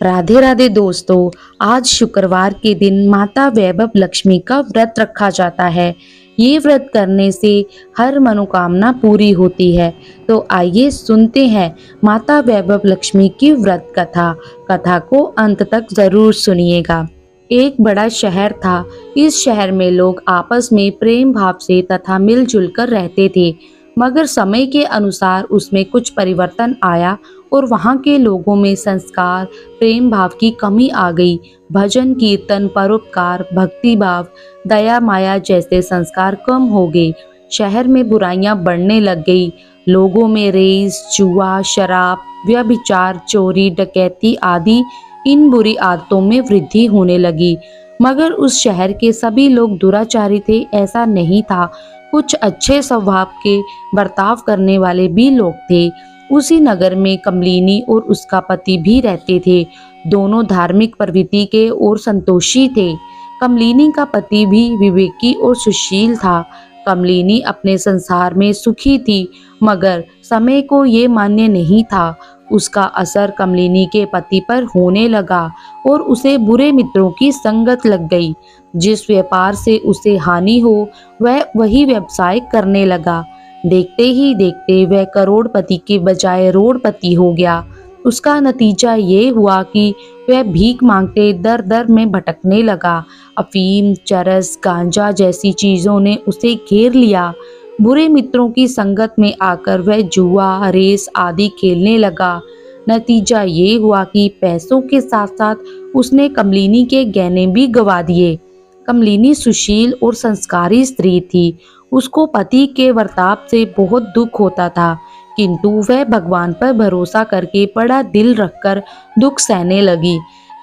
राधे राधे दोस्तों। आज शुक्रवार के दिन माता वैभव लक्ष्मी का व्रत रखा जाता है। ये व्रत करने से हर मनोकामना पूरी होती है। तो आइए सुनते हैं माता वैभव लक्ष्मी की व्रत कथा। कथा को अंत तक जरूर सुनिएगा। एक बड़ा शहर था। इस शहर में लोग आपस में प्रेम भाव से तथा मिलजुल कर रहते थे। मगर समय के अनुसार उसमें कुछ परिवर्तन आया और वहाँ के लोगों में संस्कार प्रेम भाव की कमी आ गई। भजन कीर्तन परोपकार भक्ति भाव दया माया जैसे संस्कार कम हो गए। शहर में बुराइयां बढ़ने लग गई। लोगों में रेस जुआ शराब व्यभिचार चोरी डकैती आदि इन बुरी आदतों में वृद्धि होने लगी। मगर उस शहर के सभी लोग दुराचारी थे ऐसा नहीं था। कुछ अच्छे स्वभाव के बर्ताव करने वाले भी लोग थे। उसी नगर में कमलिनी और उसका पति भी रहते थे। दोनों धार्मिक प्रवृत्ति के और संतोषी थे। कमलिनी का पति भी विवेकी और सुशील था। कमलिनी अपने संसार में सुखी थी, मगर समय को ये मान्य नहीं था। उसका असर कमलिनी के पति पर होने लगा और उसे बुरे मित्रों की संगत लग गई। जिस व्यापार से उसे हानि हो वह वही व्यवसाय करने लगा। देखते ही देखते वह करोड़पति के बजाय रोड़पति हो गया। उसका नतीजा ये हुआ कि वह भीख मांगते दर दर में भटकने लगा। अफीम चरस गांजा जैसी चीजों ने उसे घेर लिया। बुरे मित्रों की संगत में आकर वह जुआ रेस आदि खेलने लगा। नतीजा ये हुआ कि पैसों के साथ साथ उसने कमलिनी के गहने भी गवा दिए। कमलिनी सुशील और संस्कारी स्त्री थी। उसको पति के वर्ताव से बहुत दुख होता था, किंतु वह भगवान पर भरोसा करके बड़ा दिल रखकर दुख सहने लगी।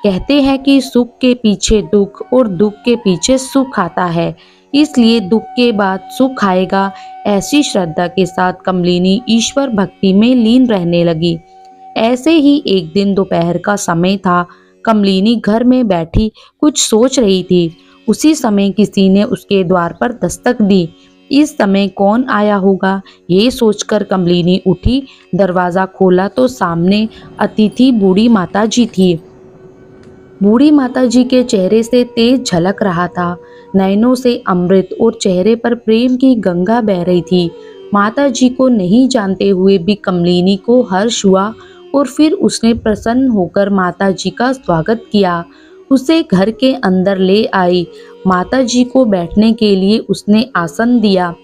कहते हैं कि सुख के पीछे दुख और दुख के पीछे सुख आता है, इसलिए दुख के बाद सुख आएगा। ऐसी श्रद्धा के साथ कमलिनी ईश्वर भक्ति में लीन रहने लगी। ऐसे ही एक दिन दोपहर का समय था। कमलिनी घर में बैठी कुछ सोच रही थी। उसी समय किसी ने उसके द्वार पर दस्तक दी। इस समय कौन आया होगा, ये सोचकर कमलिनी उठी। दरवाजा खोला तो सामने अतिथि बूढ़ी माताजी थी। बूढ़ी माताजी के चेहरे से तेज झलक रहा था। नयनों से अमृत और चेहरे पर प्रेम की गंगा बह रही थी। माताजी को नहीं जानते हुए भी कमलिनी को हर्ष हुआ और फिर उसने प्रसन्न होकर माताजी का स्वागत किया। उसे घर के अंदर ले आई। माताजी को बैठने के लिए उसने आसन दिया।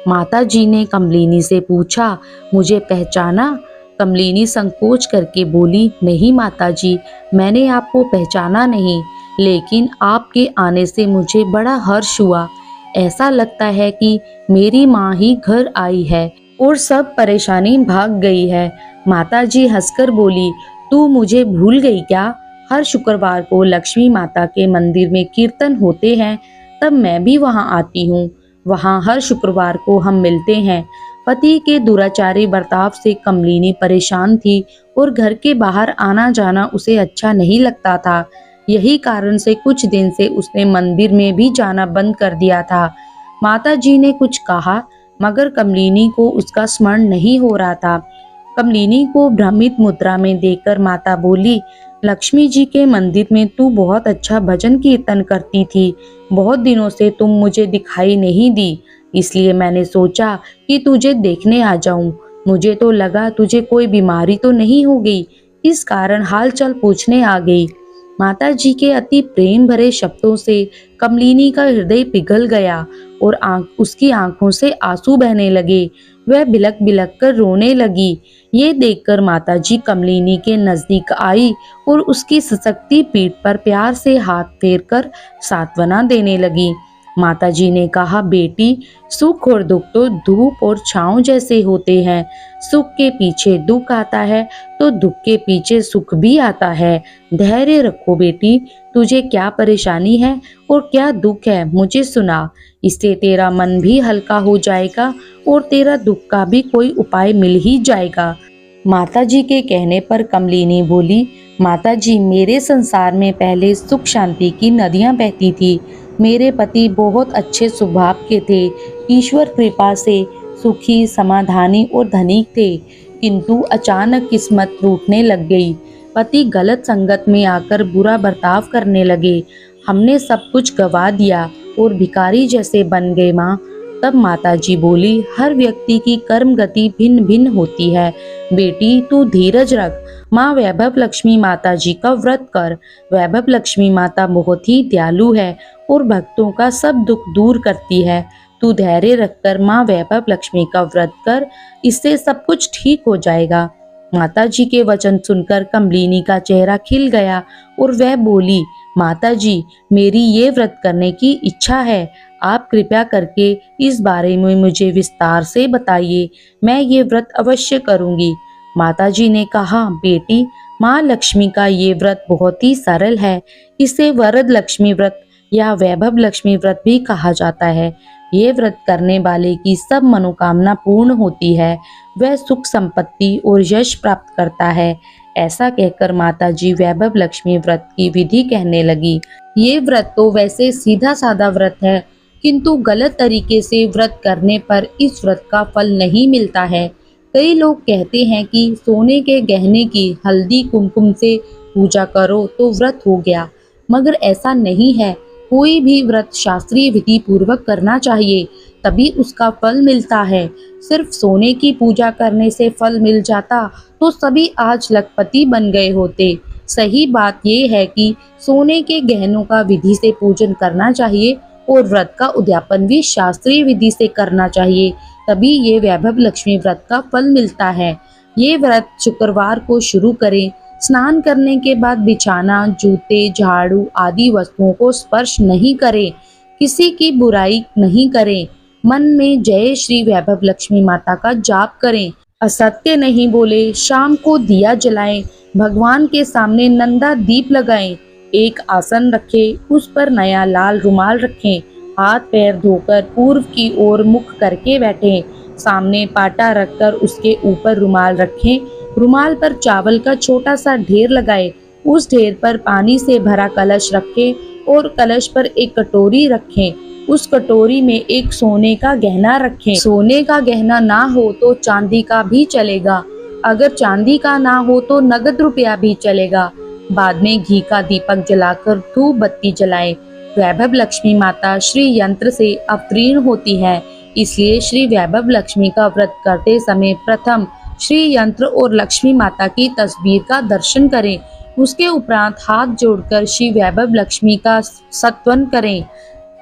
माताजी ने कमलिनी से पूछा, मुझे पहचाना? कमलिनी संकोच करके बोली, नहीं माताजी, मैंने आपको पहचाना नहीं, लेकिन आपके आने से मुझे बड़ा हर्ष हुआ। ऐसा लगता है कि मेरी माँ ही घर आई है और सब परेशानी भाग गई है। माताजी हंसकर बोली, तू मुझे भूल गई क्या? हर शुक्रवार को लक्ष्मी माता के मंदिर में कीर्तन होते हैं, तब मैं भी वहां आती हूँ। वहां हर शुक्रवार को हम मिलते हैं। पति के दुराचारी बर्ताव से कमलिनी परेशान थी और घर के बाहर आना जाना उसे अच्छा नहीं लगता था। यही कारण से कुछ दिन से उसने मंदिर में भी जाना बंद कर दिया था। माताजी ने कुछ कहा, मगर कमलिनी को उसका स्मरण नहीं हो रहा था। कमलिनी को भ्रमित मुद्रा में देखकर माता बोली, लक्ष्मी जी के मंदिर में तू बहुत अच्छा भजन कीर्तन करती थी। बहुत दिनों से तुम मुझे दिखाई नहीं दी, इसलिए मैंने सोचा कि तुझे देखने आ जाऊं। मुझे तो लगा तुझे कोई बीमारी तो नहीं हो गई, इस कारण हालचाल पूछने आ गई। माताजी के अति प्रेम भरे शब्दों से कमलिनी का हृदय पिघल गया और उसकी आंखों से आंसू बहने लगे। वह बिलक बिलक कर रोने लगी। ये देखकर माताजी कमलिनी के नजदीक आई और उसकी सशक्ति पीठ पर प्यार से हाथ फेरकर सांत्वना देने लगी। माताजी ने कहा, बेटी, सुख और दुख तो धूप और छांव जैसे होते हैं। सुख के पीछे दुख आता है तो दुख के पीछे सुख भी आता है। धैर्य रखो बेटी। तुझे क्या परेशानी है और क्या दुख है, मुझे सुना। इससे तेरा मन भी हल्का हो जाएगा और तेरा दुख का भी कोई उपाय मिल ही जाएगा। माताजी के कहने पर कमलिनी बोली, माताजी, मेरे संसार में पहले सुख शांति की नदियां बहती थी। मेरे पति बहुत अच्छे स्वभाव के थे। ईश्वर कृपा से सुखी समाधानी और धनिक थे, किंतु अचानक किस्मत रूठने लग गई। पति गलत संगत में आकर बुरा बर्ताव करने लगे, हमने सब कुछ गवा दिया और भिखारी जैसे बन गए माँ। तब माताजी बोली, हर व्यक्ति की कर्म गति भिन्न भिन्न होती है बेटी, तू धीरज रख। माँ वैभव लक्ष्मी माता जी का व्रत कर। वैभव लक्ष्मी माता बहुत ही दयालु है और भक्तों का सब दुख दूर करती है। तू धैर्य रखकर माँ वैभव लक्ष्मी का व्रत कर, इससे सब कुछ ठीक हो जाएगा। माता जी के वचन सुनकर कमलिनी का चेहरा खिल गया और वह बोली, माता जी, मेरी ये व्रत करने की इच्छा है। आप कृपया करके इस बारे में मुझे विस्तार से बताइए, मैं ये व्रत अवश्य करूंगी। माता जी ने कहा, बेटी, माँ लक्ष्मी का ये व्रत बहुत ही सरल है। इसे वरद लक्ष्मी व्रत या वैभव लक्ष्मी व्रत भी कहा जाता है। ये व्रत करने वाले की सब मनोकामना पूर्ण होती है, वह सुख संपत्ति और यश प्राप्त करता है। ऐसा कहकर माताजी वैभव लक्ष्मी व्रत की विधि कहने लगी। ये व्रत तो वैसे सीधा साधा व्रत है, किंतु गलत तरीके से व्रत करने पर इस व्रत का फल नहीं मिलता है। कई लोग कहते हैं कि सोने के गहने की हल्दी कुमकुम से पूजा करो तो व्रत हो गया, मगर ऐसा नहीं है। कोई भी व्रत शास्त्रीय विधि पूर्वक करना चाहिए, तभी उसका फल मिलता है। सिर्फ सोने की पूजा करने से फल मिल जाता तो सभी आज लखपति बन गए होते। सही बात यह है कि सोने के गहनों का विधि से पूजन करना चाहिए और व्रत का उद्यापन भी शास्त्रीय विधि से करना चाहिए, तभी ये वैभव लक्ष्मी व्रत का फल मिलता है। ये व्रत शुक्रवार को शुरू करें। स्नान करने के बाद बिछाना, जूते, झाड़ू आदि वस्तुओं को स्पर्श नहीं करें। किसी की बुराई नहीं करें। मन में जय श्री वैभव लक्ष्मी माता का जाप करें। असत्य नहीं बोले। शाम को दिया जलाएं। भगवान के सामने नंदा दीप लगाएं। एक आसन रखें, उस पर नया लाल रुमाल रखें। हाथ पैर धोकर पूर्व की ओर मुख करके बैठें। सामने पाटा रखकर उसके ऊपर रुमाल रखें। रुमाल पर चावल का छोटा सा ढेर लगाए। उस ढेर पर पानी से भरा कलश रखें और कलश पर एक कटोरी रखें। उस कटोरी में एक सोने का गहना रखें। सोने का गहना ना हो तो चांदी का भी चलेगा। अगर चांदी का ना हो तो नगद रुपया भी चलेगा। बाद में घी का दीपक जलाकर धूप बत्ती जलाएं। वैभव लक्ष्मी माता श्री यंत्र से अवतीर्ण होती है, इसलिए श्री वैभव लक्ष्मी का व्रत करते समय प्रथम श्री यंत्र और लक्ष्मी माता की तस्वीर का दर्शन करें। उसके उपरांत हाथ जोड़कर श्री वैभव लक्ष्मी का स्तवन करें।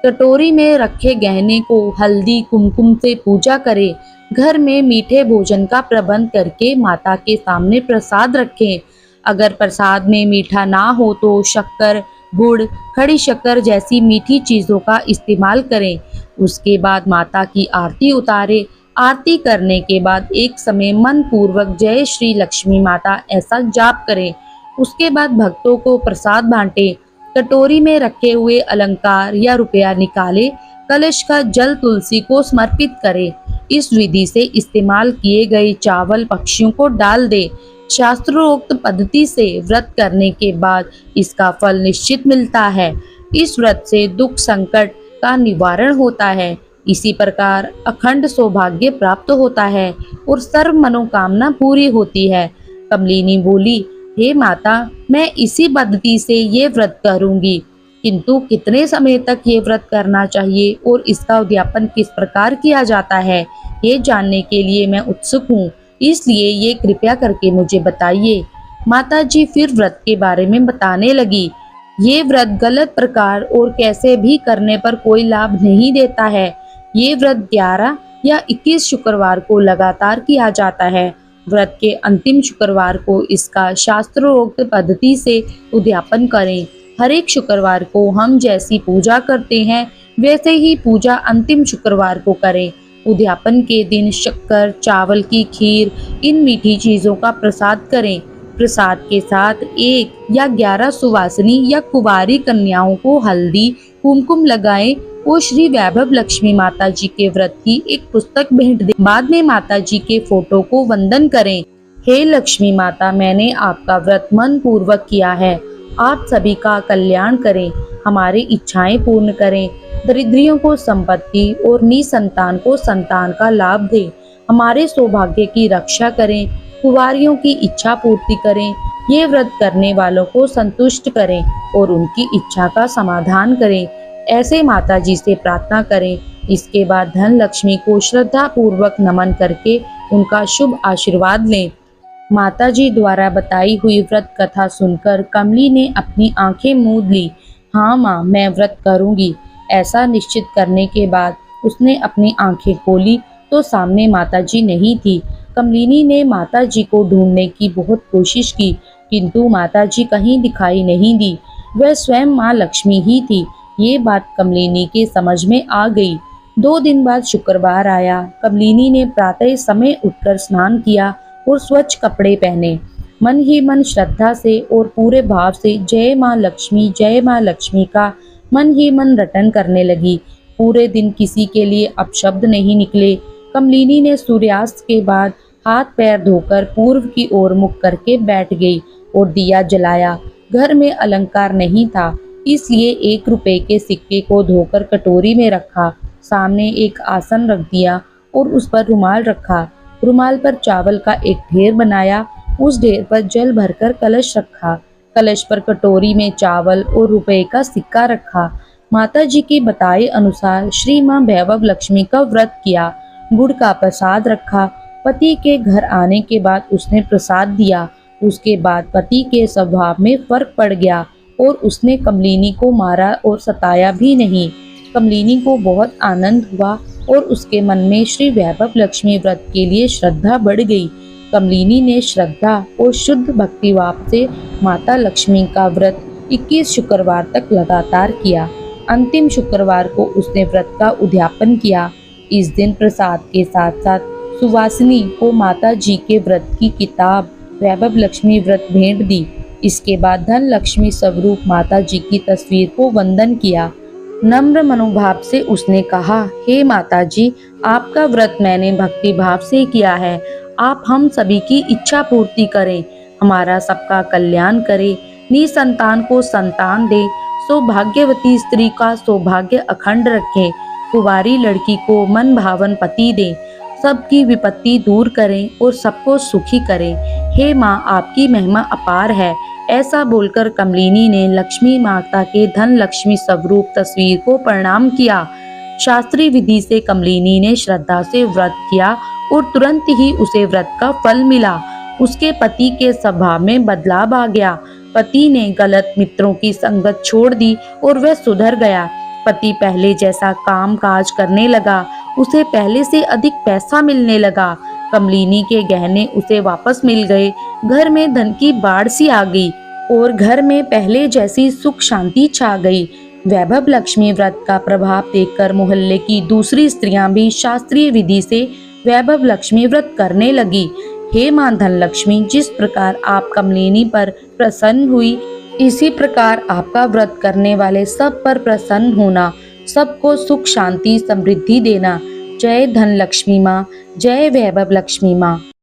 कटोरी में रखे गहने को हल्दी कुमकुम से पूजा करें। घर में मीठे भोजन का प्रबंध करके माता के सामने प्रसाद रखें। अगर प्रसाद में मीठा ना हो तो शक्कर, गुड़, खड़ी शक्कर जैसी मीठी चीजों का इस्तेमाल करें। उसके बाद माता की आरती उतारें। आरती करने के बाद एक समय मन पूर्वक जय श्री लक्ष्मी माता ऐसा जाप करें। उसके बाद भक्तों को प्रसाद बांटे। कटोरी में रखे हुए अलंकार या रुपया निकाले। कलश का जल तुलसी को समर्पित करें। इस विधि से इस्तेमाल किए गए चावल पक्षियों को डाल दे। शास्त्रोक्त पद्धति से व्रत करने के बाद इसका फल निश्चित मिलता है। इस व्रत से दुख संकट का निवारण होता है। इसी प्रकार अखंड सौभाग्य प्राप्त होता है और सर्व मनोकामना पूरी होती है। कमलिनी बोली, हे माता, मैं इसी पद्धति से ये व्रत करूंगी, किंतु कितने समय तक ये व्रत करना चाहिए और इसका उद्यापन किस प्रकार किया जाता है, ये जानने के लिए मैं उत्सुक हूँ, इसलिए ये कृपया करके मुझे बताइए। माता जी फिर व्रत के बारे में बताने लगी। ये व्रत गलत प्रकार और कैसे भी करने पर कोई लाभ नहीं देता है। ये व्रत 11 या 21 शुक्रवार को लगातार किया जाता है। व्रत के अंतिम शुक्रवार को इसका शास्त्रोक्त पद्धति से उद्यापन करें। हर एक शुक्रवार को हम जैसी पूजा करते हैं वैसे ही पूजा अंतिम शुक्रवार को करें। उद्यापन के दिन शक्कर, चावल की खीर, इन मीठी चीजों का प्रसाद करें। प्रसाद के साथ 1 या 11 सुवासिनी या कुंवारी कन्याओं को हल्दी कुमकुम लगाएं और श्री वैभव लक्ष्मी माता जी के व्रत की एक पुस्तक भेंट दें। बाद में माता जी के फोटो को वंदन करें। हे लक्ष्मी माता, मैंने आपका व्रत मन पूर्वक किया है। आप सभी का कल्याण करें, हमारी इच्छाएं पूर्ण करें, दरिद्रियों को संपत्ति और निसंतान को संतान का लाभ दें, हमारे सौभाग्य की रक्षा करें, कुंवारियों की इच्छा पूर्ति करें, ये व्रत करने वालों को संतुष्ट करें और उनकी इच्छा का समाधान करें। ऐसे माता जी से प्रार्थना करें। इसके बाद धन लक्ष्मी को श्रद्धा पूर्वक नमन करके उनका शुभ आशीर्वाद लें। माताजी द्वारा बताई हुई व्रत कथा सुनकर कमली ने अपनी आंखें मूंद ली। हाँ माँ, मैं व्रत करूंगी। ऐसा निश्चित करने के बाद उसने अपनी आंखें खोली तो सामने माताजी नहीं थी। कमलिनी ने माताजी को ढूंढने की बहुत कोशिश की, किंतु माताजी कहीं दिखाई नहीं दी। वह स्वयं माँ लक्ष्मी ही थी। ये बात कमलिनी के समझ में आ गई। 2 दिन बाद शुक्रवार आया। कमलिनी ने प्रातः समय उठकर स्नान किया और स्वच्छ कपड़े पहने। मन ही मन श्रद्धा से और पूरे भाव से जय माँ लक्ष्मी का मन ही मन रटन करने लगी। पूरे दिन किसी के लिए अपशब्द नहीं निकले। कमलिनी ने सूर्यास्त के बाद हाथ पैर धोकर पूर्व की ओर मुख करके बैठ गई और दिया जलाया। घर में अलंकार नहीं था, इसलिए 1 रुपए के सिक्के को धोकर कटोरी में रखा। सामने एक आसन रख दिया और उस पर रुमाल रखा। रुमाल पर चावल का एक ढेर बनाया। उस ढेर पर जल भरकर कलश रखा। कलश पर कटोरी में चावल और रुपए का सिक्का रखा। माता जी के बताए अनुसार श्री माँ वैभव लक्ष्मी का व्रत किया। गुड़ का प्रसाद रखा। पति के घर आने के बाद उसने प्रसाद दिया। उसके बाद पति के स्वभाव में फर्क पड़ गया और उसने कमलिनी को मारा और सताया भी नहीं। कमलिनी को बहुत आनंद हुआ और उसके मन में श्री वैभव लक्ष्मी व्रत के लिए श्रद्धा बढ़ गई। कमलिनी ने श्रद्धा और शुद्ध भक्तिभाव से माता लक्ष्मी का व्रत 21 शुक्रवार तक लगातार किया। अंतिम शुक्रवार को उसने व्रत का उद्यापन किया। इस दिन प्रसाद के साथ साथ सुवासिनी को माता जी के व्रत की किताब वैभव लक्ष्मी व्रत भेंट दी। इसके बाद धन लक्ष्मी स्वरूप माता जी की तस्वीर को वंदन किया। नम्र मनोभाव से उसने कहा, हे माता जी, आपका व्रत मैंने भक्ति भाव से किया है। आप हम सभी की इच्छा पूर्ति करें, हमारा सबका कल्याण करें, निसंतान को संतान दे, सौभाग्यवती स्त्री का सौभाग्य अखंड रखें, कुंवारी लड़की को मन भावन पति दे, सबकी विपत्ति दूर करें और सबको सुखी करें। हे माँ, आपकी महिमा अपार है। ऐसा बोलकर कमलिनी ने लक्ष्मी माता के धन लक्ष्मी स्वरूप तस्वीर को प्रणाम किया। शास्त्रीय विधि से कमलिनी ने श्रद्धा से व्रत किया और तुरंत ही उसे व्रत का फल मिला। उसके पति के स्वभाव में बदलाव आ गया। पति ने गलत मित्रों की संगत छोड़ दी और वह सुधर गया। पति पहले जैसा काम काज करने लगा। उसे पहले से अधिक पैसा मिलने लगा। कमलिनी के गहने उसे वापस मिल गए। घर में धन की बाढ़ सी आ गई और घर में पहले जैसी सुख शांति छा गई। वैभव लक्ष्मी व्रत का प्रभाव देखकर मोहल्ले की दूसरी स्त्रियां भी शास्त्रीय विधि से वैभव लक्ष्मी व्रत करने लगी। हे मां धन लक्ष्मी, जिस प्रकार आप कमलिनी पर प्रसन्न हुई, इसी प्रकार आपका व्रत करने वाले सब पर प्रसन्न होना, सबको सुख शांति समृद्धि देना। जय धन लक्ष्मी माँ, जय वैभव लक्ष्मी माँ।